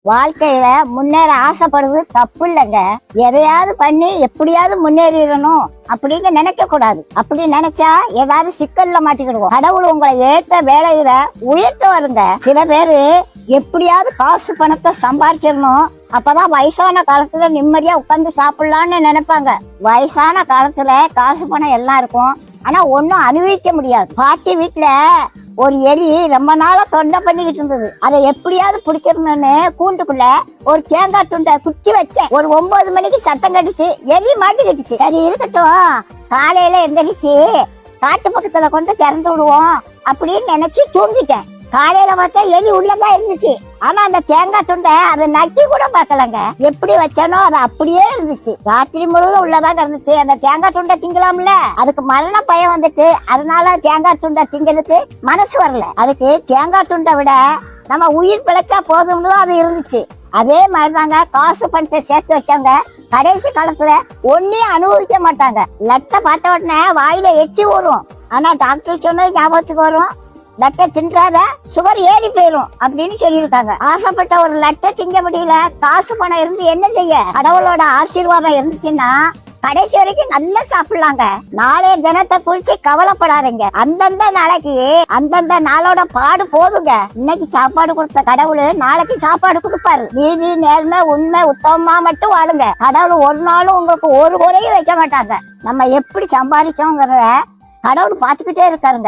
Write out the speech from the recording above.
வாழ்க்கையில முன்னேற ஆசைப்படுறது தப்பு இல்லைங்க. எதையாவது பண்ணி எப்படியாவது முன்னேறிடணும் அப்படின்னு நினைக்க கூடாது. அப்படி நினைச்சா ஏதாவது சிக்கல்ல மாட்டிக்கிடுவோம். கடவுள் உங்களை ஏத்த வேலையில உயர்த்த வருங்க. சில பேரு எப்படியாவது காசு பணத்தை சம்பாரிச்சிடணும், அப்பதான் வயசான காலத்துல நிம்மதியா உட்கார்ந்து சாப்பிடலாம்னு நினைப்பாங்க. வயசான காலத்துல காசு பணம் எல்லாம் இருக்கும், ஆனா ஒன்னும் அனுபவிக்க முடியாது. பாட்டி வீட்டுல ஒரு எலி ரொம்ப நாளா தொண்டை பண்ணிக்கிட்டு இருந்தது. அதை எப்படியாவது பிடிச்சிடணும்னு கூண்டுக்குள்ள ஒரு தேங்காய் துண்டை குத்தி வச்சேன். ஒரு 9 மணிக்கு சத்தம் கட்டுச்சு, எலி மாட்டிக்கிட்டுச்சு. சரி இருக்கட்டும், காலையில எந்திரிச்சு காட்டு பக்கத்துல கொண்டு திறந்து விடுவோம் அப்படின்னு நினைச்சு தூங்கிட்டேன். காலையில பார்த்தா எலி உள்ளதான் இருந்துச்சு. ஆனா அந்த தேங்காய் துண்டை அதை நக்கி கூட பார்க்கலங்க. எப்படி வச்சானோ அது அப்படியே இருந்துச்சு. ராத்திரி முழுவதும் உள்ளதான் இருந்துச்சு. அந்த தேங்காய் துண்டை திங்கலாம்ல, அதுக்கு மரண பயம் வந்துட்டு அதனால தேங்காய் துண்டை திங்கிறதுக்கு மனசு வரல. அதுக்கு தேங்காய் துண்டை விட நம்ம உயிர் பிழைச்சா போதும்னு அது இருந்துச்சு. அதே மாதிரிதாங்க காசு பணத்தை சேர்த்து வச்சாங்க. கடைசி காலத்துல ஒன்னையும் அனுபவிக்க மாட்டாங்க. லட்டை பார்த்த உடனே வாயில எச்சி வரும், ஆனா டாக்டர் சொன்னது ஞாபகத்துக்கு வரும், லட்டை தின்றாத சுகர் ஏறி போயிரும் அப்படின்னு சொல்லியிருக்காங்க. ஆசைப்பட்ட ஒரு லட்டை திங்க முடியல, காசு பணம் இருந்து என்ன செய்ய? கடவுளோட ஆசீர்வாதம் இருந்துச்சுன்னா கடைசி வரைக்கும் நல்லா சாப்பிடலாங்க. நாளைய தினத்தை குறிச்சு கவலைப்படாதீங்க. அந்தந்த நாளைக்கு அந்தந்த நாளோட பாடு போதுங்க. இன்னைக்கு சாப்பாடு கொடுத்த கடவுள் நாளைக்கு சாப்பாடு கொடுப்பாரு. நீதி நேர்மை உண்மை உத்தமமா மட்டும் வாழுங்க. கடவுள் ஒரு நாளும் உங்களுக்கு ஒரு குறையும் வைக்க மாட்டாங்க. நம்ம எப்படி சம்பாதிக்கோங்கிறத கடவுள் பார்த்துக்கிட்டே இருக்காருங்க.